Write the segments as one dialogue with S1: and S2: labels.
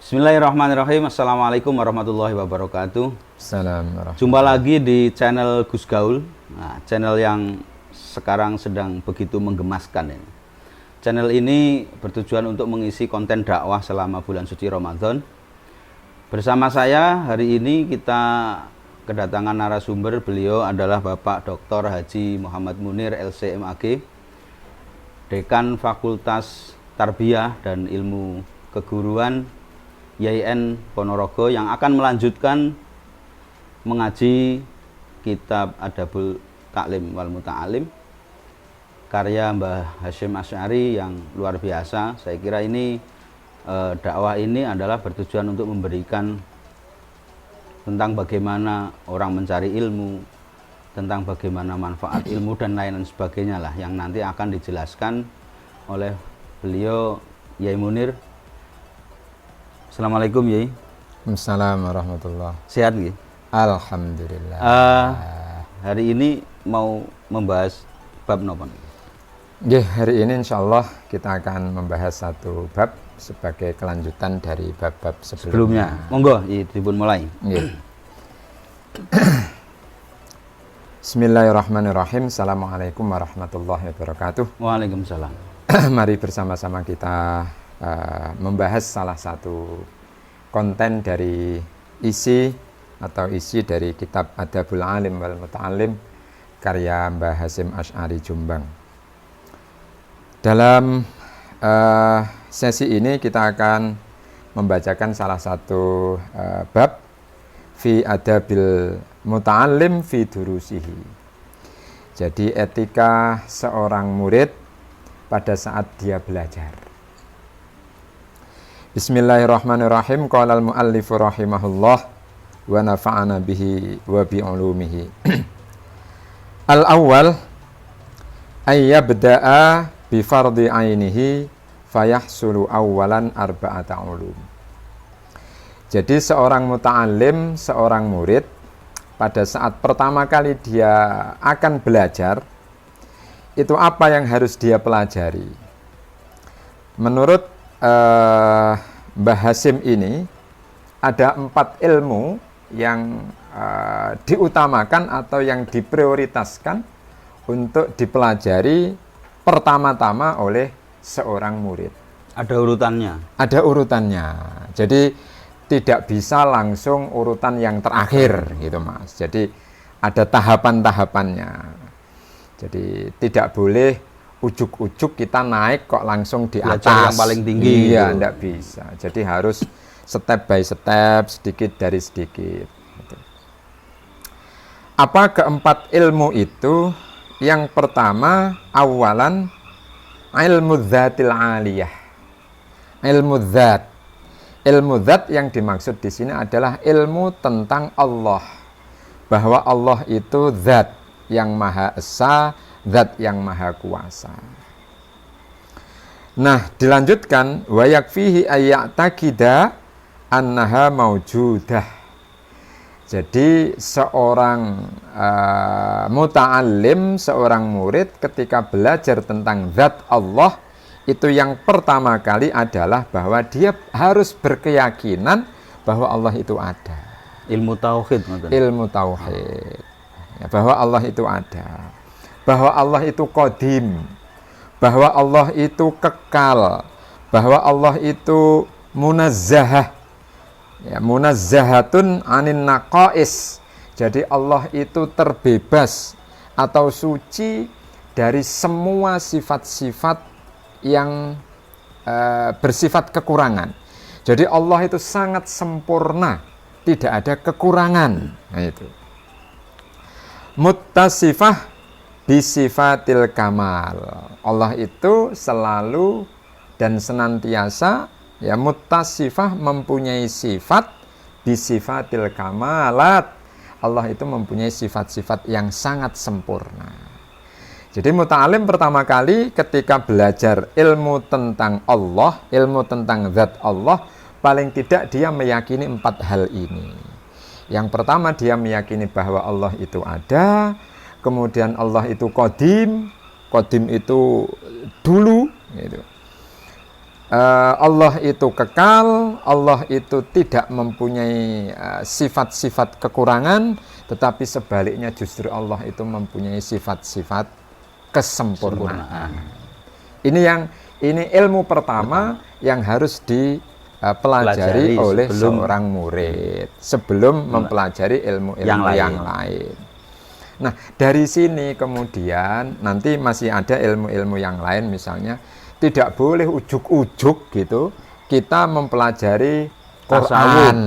S1: Bismillahirrahmanirrahim. Assalamualaikum warahmatullahi wabarakatuh.
S2: Assalamualaikum.
S1: Jumpa lagi di channel Gus Gaul. Nah, channel yang sekarang sedang begitu menggemaskan ini. Channel ini bertujuan untuk mengisi konten dakwah selama bulan suci Ramadan. Bersama saya hari ini kita kedatangan narasumber. Beliau adalah Bapak Dr. Haji Muhammad Munir LCMAG, Dekan Fakultas Tarbiyah dan Ilmu Keguruan YIN Ponorogo, yang akan melanjutkan mengaji kitab Adabul Ta'lim wal Muta'alim karya Mbah Hasyim Asy'ari yang luar biasa. Saya kira ini dakwah ini adalah bertujuan untuk memberikan tentang bagaimana orang mencari ilmu, tentang bagaimana manfaat ilmu dan lain sebagainya lah, yang nanti akan dijelaskan oleh beliau Yai Munir. Assalamualaikum Yai.
S2: Assalamualaikum warahmatullahi.
S1: Sehat nggih?
S2: Alhamdulillah.
S1: Hari ini mau membahas bab napa?
S2: Nggih, hari ini insyaallah kita akan membahas satu bab sebagai kelanjutan dari bab-bab sebelumnya.
S1: Monggo, dipun mulai.
S2: Nggih. Bismillahirrahmanirrahim. Assalamualaikum warahmatullahi wabarakatuh.
S1: Waalaikumsalam.
S2: Mari bersama-sama kita membahas salah satu konten dari isi dari kitab Adabul Alim wal Muta'alim karya Mbah Hasyim Asy'ari Jombang. Dalam sesi ini kita akan membacakan salah satu bab fi adabil muta'allim fi durusihi. Jadi etika seorang murid pada saat dia belajar. Bismillahirrahmanirrahim. Qala al-muallif rahimahullah wa nafa'ana bihi wa bi ulumihi. Al-awwal ay yabda'a bi fardhi ainihi fayahsulu awwalan arba'ata ulum. Jadi seorang muta'alim, seorang murid pada saat pertama kali dia akan belajar, itu apa yang harus dia pelajari? Menurut Mbah Hasyim ini ada 4 ilmu yang diutamakan atau yang diprioritaskan untuk dipelajari pertama-tama oleh seorang murid.
S1: Ada urutannya? Ada
S2: urutannya. Jadi tidak bisa langsung urutan yang terakhir gitu Mas. Jadi ada tahapan-tahapannya. Jadi tidak boleh ujuk-ujuk kita naik kok langsung di atas
S1: yang paling tinggi.
S2: Iya, tidak bisa. Jadi harus step by step, sedikit dari sedikit. Apa keempat ilmu itu? Yang pertama, awalan ilmu dzatil aliyah. Ilmu dzat. Ilmu dzat yang dimaksud di sini adalah ilmu tentang Allah. Bahwa Allah itu zat yang maha esa, zat yang maha kuasa. Nah, dilanjutkan wa yakfihi ayya'taqida annaha maujudah. Jadi seorang muta'allim, seorang murid ketika belajar tentang zat Allah, itu yang pertama kali adalah bahwa dia harus berkeyakinan bahwa Allah itu ada.
S1: Ilmu tauhid.
S2: Ilmu tauhid. Ya, bahwa Allah itu ada. Bahwa Allah itu qadim, bahwa Allah itu kekal, bahwa Allah itu munazzahah, ya, munazzahatun anin naqais. Jadi Allah itu terbebas atau suci dari semua sifat-sifat yang bersifat kekurangan. Jadi Allah itu sangat sempurna, tidak ada kekurangan. Nah, itu muttasifah bisifatil kamal. Allah itu selalu dan senantiasa, ya, muttasifah, mempunyai sifat bisifatil kamalat. Allah itu mempunyai sifat-sifat yang sangat sempurna. Jadi muta'alim pertama kali ketika belajar ilmu tentang Allah, ilmu tentang zat Allah, paling tidak dia meyakini 4 hal ini. Yang pertama, dia meyakini bahwa Allah itu ada. Kemudian Allah itu qadim. Qadim itu dulu gitu. Allah itu kekal, Allah itu tidak mempunyai sifat-sifat kekurangan, tetapi sebaliknya justru Allah itu mempunyai sifat-sifat kesempurnaan. Ini ilmu pertama yang harus dipelajari oleh seorang murid sebelum mempelajari ilmu-ilmu yang lain. Nah, dari sini kemudian nanti masih ada ilmu-ilmu yang lain, misalnya tidak boleh ujuk-ujuk gitu kita mempelajari Quran,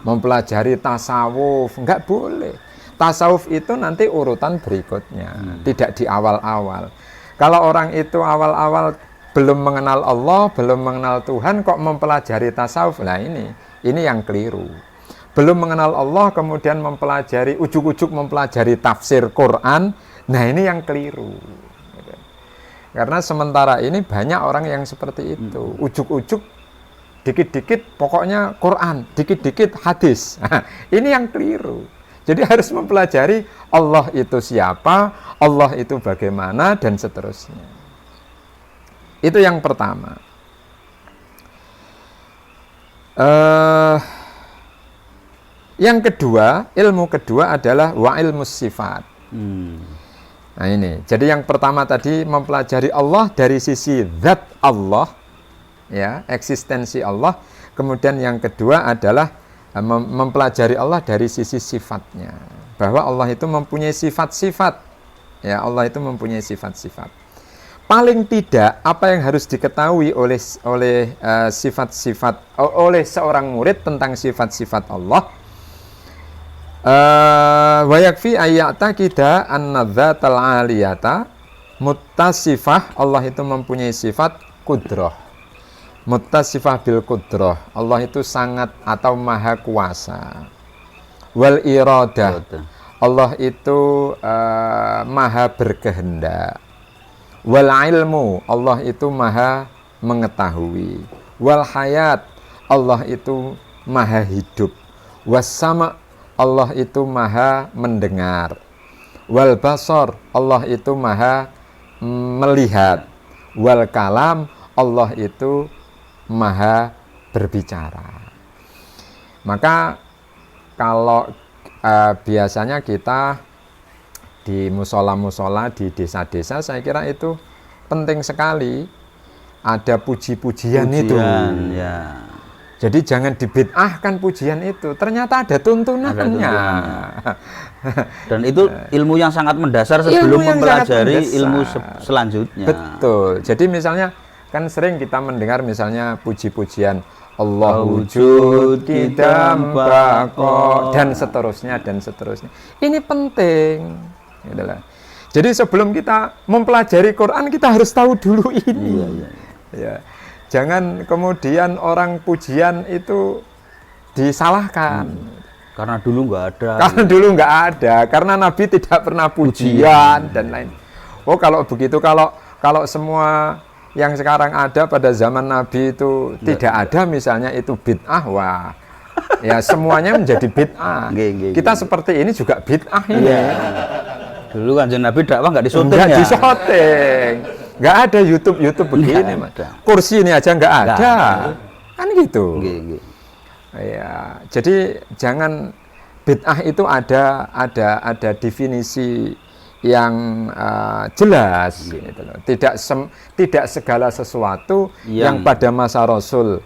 S2: mempelajari tasawuf, enggak boleh. Tasawuf itu nanti urutan berikutnya, tidak di awal-awal. Kalau orang itu awal-awal belum mengenal Allah, belum mengenal Tuhan, kok mempelajari tasawuf, nah ini yang keliru. Belum mengenal Allah kemudian mempelajari, ujuk-ujuk mempelajari tafsir Quran, nah ini yang keliru. Karena sementara ini banyak orang yang seperti itu, ujuk-ujuk, dikit-dikit pokoknya Quran, dikit-dikit hadis. Nah, ini yang keliru. Jadi harus mempelajari Allah itu siapa, Allah itu bagaimana, dan seterusnya. Itu yang pertama. Yang kedua, ilmu kedua adalah wa ilmus sifat. Nah ini, jadi yang pertama tadi mempelajari Allah dari sisi zat Allah, ya, eksistensi Allah. Kemudian yang kedua adalah mempelajari Allah dari sisi sifatnya, bahwa Allah itu mempunyai sifat-sifat, ya, Allah itu mempunyai sifat-sifat. Paling tidak apa yang harus diketahui oleh sifat-sifat oleh seorang murid tentang sifat-sifat Allah. Wa yakfi ayya'taqida anna dzatal 'aliyata muttasifah, Allah itu mempunyai sifat qudrah. Muttasifah bil qudrah, Allah itu sangat atau maha kuasa. Wal iradah, Allah itu maha berkehendak. Wal ilmu, Allah itu maha mengetahui. Wal hayat, Allah itu maha hidup. Was sama, Allah itu maha mendengar. Wal basar, Allah itu maha melihat. Wal kalam, Allah itu maha berbicara. Maka kalau biasanya kita di musola-musola, di desa-desa, saya kira itu penting sekali ada puji-pujian itu.
S1: Ya.
S2: Jadi jangan dibid'ahkan pujian itu. Ternyata ada tuntunannya.
S1: Dan itu ilmu yang sangat mendasar sebelum mempelajari ilmu selanjutnya.
S2: Betul. Jadi misalnya kan sering kita mendengar misalnya puji-pujian Allah wujud kidam bako dan seterusnya dan seterusnya. Ini penting. Itulah. Jadi sebelum kita mempelajari Quran kita harus tahu dulu ini. Ya. Jangan kemudian orang pujian itu disalahkan.
S1: Karena dulu nggak ada.
S2: Karena dulu nggak ada. Karena Nabi tidak pernah pujian dan lain. Oh kalau begitu, kalau semua yang sekarang ada pada zaman Nabi itu tidak ada, misalnya itu bid'ah, wah, ya semuanya menjadi bid'ah. Kita seperti ini juga bid'ah ini.
S1: Dulu kan Nabi dakwah nggak disyuting ya.
S2: Nggak disyuting. Nggak ada YouTube begini, kursi ini aja nggak ada, kan gitu. Ya, jadi jangan bid'ah itu ada definisi yang jelas, gitu loh. Tidak segala sesuatu yang pada masa Rasul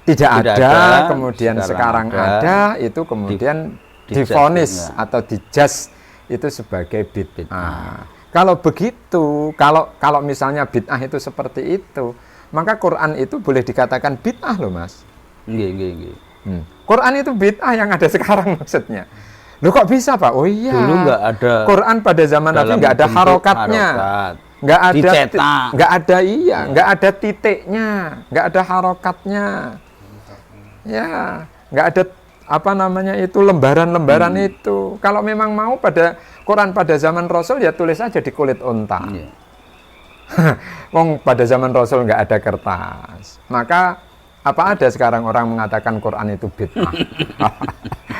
S2: tidak ada, kemudian sekarang ada, itu kemudian divonis atau dijudge itu sebagai bid'ah. Kalau begitu, kalau misalnya bid'ah itu seperti itu, maka Quran itu boleh dikatakan bid'ah loh, Mas. Quran itu bid'ah yang ada sekarang maksudnya. Loh kok bisa, Pak? Oh iya.
S1: Dulu nggak ada.
S2: Quran pada zaman Nabi nggak ada harokatnya. Nggak ada
S1: dicetak.
S2: Nggak ada titiknya, nggak ada harokatnya. Ya, nggak ada lembaran-lembaran itu. Kalau memang mau pada Quran pada zaman Rasul ya tulis aja di kulit unta. Wong pada zaman Rasul nggak ada kertas. Maka apa ada sekarang orang mengatakan Quran itu bid'ah?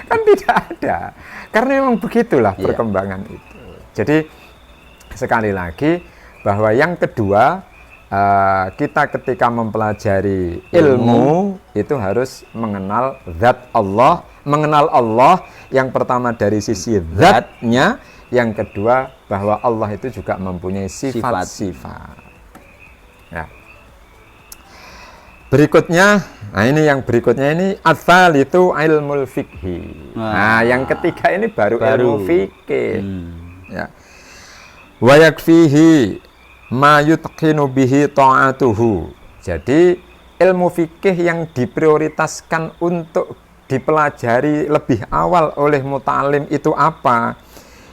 S2: Kan tidak ada. Karena memang begitulah perkembangan itu. Jadi sekali lagi bahwa yang kedua kita ketika mempelajari ilmu itu harus mengenal zat Allah, mengenal Allah yang pertama dari sisi zatnya, yang kedua bahwa Allah itu juga mempunyai sifat-sifat. Ya. Berikutnya, nah ini yang berikutnya ini asal itu ilmul fikhi. Nah, yang ketiga ini baru ilmu fikih. Ya. Wa yakfihi ma yutqinu bihi ta'atuhu. Jadi ilmu fikih yang diprioritaskan untuk dipelajari lebih awal oleh muta'alim itu apa?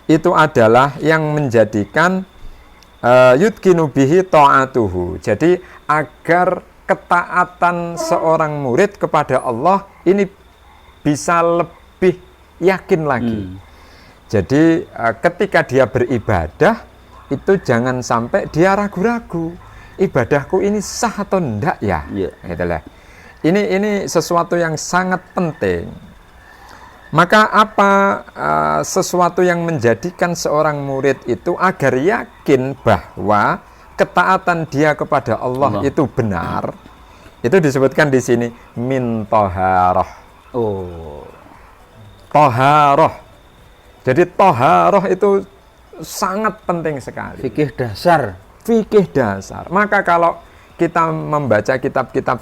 S2: Itu adalah yang menjadikan yutqinu bihi ta'atuhu. Jadi agar ketaatan seorang murid kepada Allah ini bisa lebih yakin lagi. Jadi ketika dia beribadah itu jangan sampai dia ragu-ragu, ibadahku ini sah atau enggak ya? Itulah. Ini sesuatu yang sangat penting. Maka apa sesuatu yang menjadikan seorang murid itu agar yakin bahwa ketaatan dia kepada Allah itu benar, itu disebutkan di sini min toharoh. Toharoh. Jadi toharoh itu sangat penting sekali.
S1: Fikih dasar.
S2: Fikih dasar. Maka kalau kita membaca kitab-kitab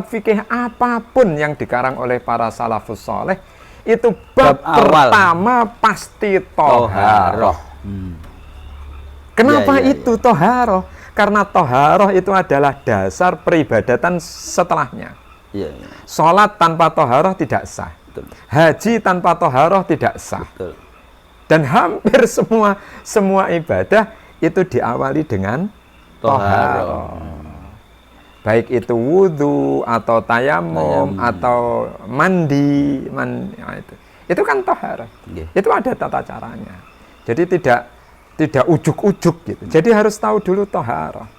S2: fikih apapun yang dikarang oleh para salafus soleh, itu bab pertama pasti toharoh. Kenapa itu toharoh? Karena toharoh itu adalah dasar peribadatan setelahnya. Sholat tanpa toharoh tidak sah. Betul. Haji tanpa toharoh tidak sah.
S1: Betul.
S2: Dan hampir semua ibadah itu diawali dengan toharoh. Baik itu wudhu atau tayamum atau mandi itu kan toharoh. Itu ada tata caranya. Jadi tidak ujuk-ujuk gitu. Jadi harus tahu dulu toharoh.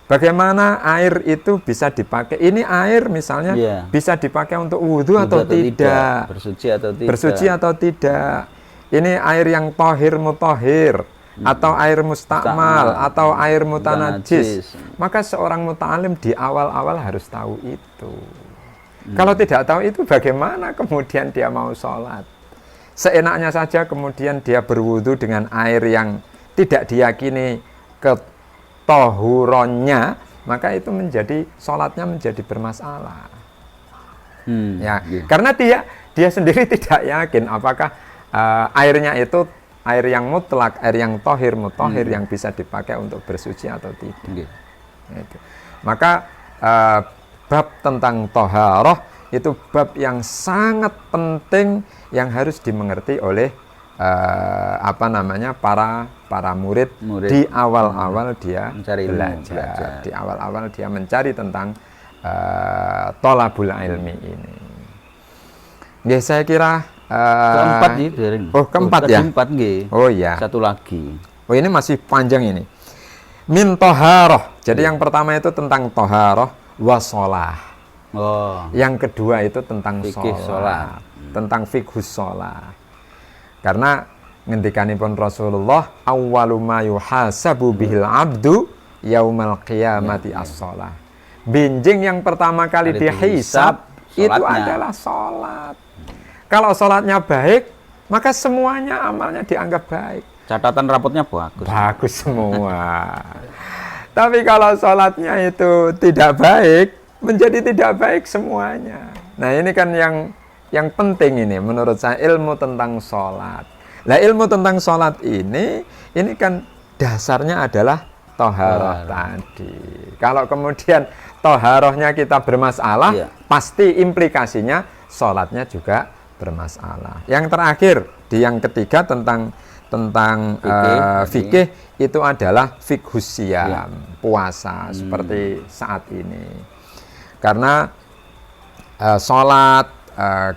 S2: Bagaimana air itu bisa dipakai? Ini air misalnya bisa dipakai untuk wudhu atau tidak? Bersuci atau tidak? Ini air yang tohir mutohir atau air mustakmal atau air mutanajis. Maka seorang muta'alim di awal-awal harus tahu itu. Kalau tidak tahu itu bagaimana kemudian dia mau sholat? Seenaknya saja kemudian dia berwudu dengan air yang tidak diyakini ketohuronnya, maka itu menjadi sholatnya menjadi bermasalah. Karena dia sendiri tidak yakin apakah airnya itu air yang mutlak, air yang tohir mutohir yang bisa dipakai untuk bersuci atau tidak. Maka bab tentang toharoh itu bab yang sangat penting yang harus dimengerti oleh para murid di awal-awal dia belajar. Di awal-awal dia mencari tentang tolabul ilmi ini. Ya, saya kira
S1: keempat nih.
S2: Keempat ya. Oh ya.
S1: Satu lagi.
S2: Oh, ini masih panjang ini. Min toharoh. Jadi yang pertama itu tentang toharoh wasolah. Yang kedua itu tentang sholat. Tentang fikhus sholat. Karena ngendikanipun Rasulullah awwalu ma yuhasabu bihil abdu yaumal qiyamati as-sholah. Benjing yang pertama kali dihisab itu adalah sholat. Kalau sholatnya baik, maka semuanya amalnya dianggap baik.
S1: Catatan rapotnya bagus.
S2: Bagus semua. Tapi kalau sholatnya itu tidak baik, menjadi tidak baik semuanya. Nah, ini kan yang penting ini menurut saya, ilmu tentang sholat. Nah, ilmu tentang sholat ini kan dasarnya adalah toharoh tadi. Kalau kemudian toharohnya kita bermasalah, pasti implikasinya sholatnya juga bermasalah. Yang terakhir, di yang ketiga tentang fikih itu adalah fikhus siyam, puasa seperti saat ini. Karena sholat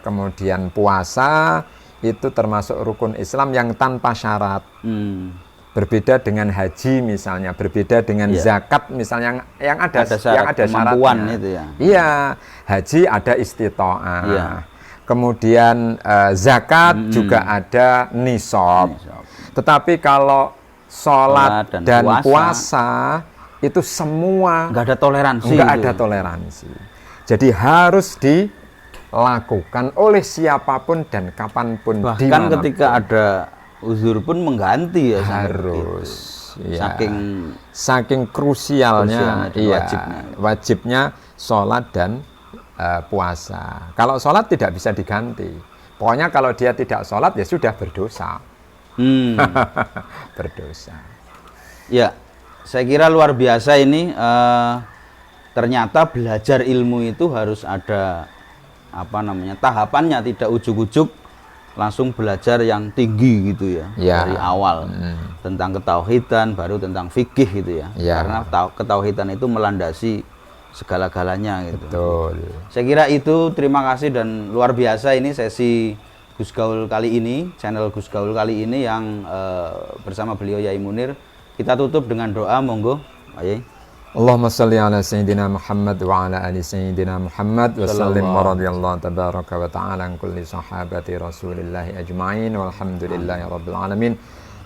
S2: kemudian puasa itu termasuk rukun Islam yang tanpa syarat. Berbeda dengan haji misalnya, berbeda dengan zakat misalnya yang ada syaratnya.
S1: Itu ya.
S2: Iya, haji ada istita'ah. Kemudian zakat juga ada nisab. Tetapi kalau sholat dan puasa itu semua
S1: nggak ada toleransi.
S2: nggak
S1: gitu.
S2: ada toleransi. Jadi harus dilakukan oleh siapapun dan kapanpun.
S1: Bahkan
S2: dimanapun.
S1: ketika ada uzur pun mengganti ya sampai
S2: harus
S1: begitu.
S2: ya.
S1: Saking
S2: krusialnya,
S1: dan
S2: iya,
S1: wajibnya.
S2: wajibnya sholat dan puasa. Kalau sholat tidak bisa diganti. Pokoknya kalau dia tidak sholat ya sudah berdosa. Berdosa.
S1: Ya, saya kira luar biasa ini. Ternyata belajar ilmu itu harus ada tahapannya, tidak ujuk-ujuk langsung belajar yang tinggi gitu ya, dari awal tentang ketauhidan, baru tentang fikih gitu ya. Karena ketauhidan itu melandasi segala-galanya gitu.
S2: Betul.
S1: Saya kira itu, terima kasih dan luar biasa ini sesi Gus Gaul kali ini, channel Gus Gaul kali ini yang bersama beliau Yai Munir. Kita tutup dengan doa, monggo. Ayo.
S2: Allahumma salli ala Sayyidina Muhammad wa ala ali Sayyidina Muhammad wa sallim wa radiyallahu tabaraka wa ta'ala an kulli sahabati rasulillahi ajma'in walhamdulillahi rabbil alamin.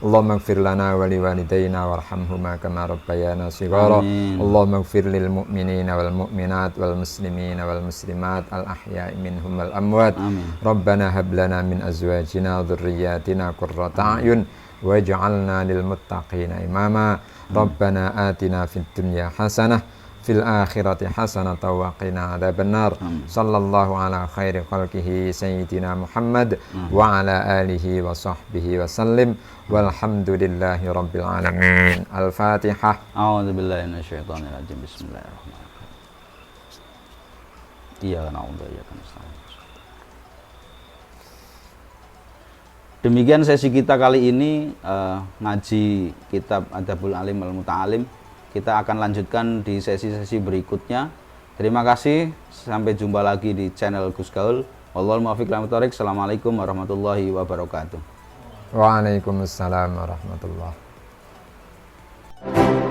S2: Allahumma ighfir lana wa liwalidayna warhamhuma kama rabbayana shighara. Allahumma ighfir lil mu'minina wal mu'minat wal muslimina wal muslimat al ahya'i minhum wal amwat. Rabbana hab lana min azwajina dhurriyyatina qurrata a'yun waj'alna lil muttaqina imama. Rabbana atina fid dunya hasanah fil akhirati hasanah wa qina adzabannar. Sallallahu ala khairi khalqihi sayyidina Muhammad wa ala alihi wa sahbihi wa sallim walhamdulillahi rabbil alamin. Al-Fatihah.
S1: A'udzu billahi minasyaitonir rajim. Bismillahirrahmanirrahim. Iyyaka na'budu wa iyyaka nasta'in. Demikian sesi kita kali ini, ngaji kitab Adabul Alim Wal Muta'alim. Kita akan lanjutkan di sesi-sesi berikutnya. Terima kasih, sampai jumpa lagi di channel Gus Gaul. Wallahul muwaffiq ila aqwamit thoriq. Assalamualaikum warahmatullahi wabarakatuh.
S2: Waalaikumsalam warahmatullahi wabarakatuh.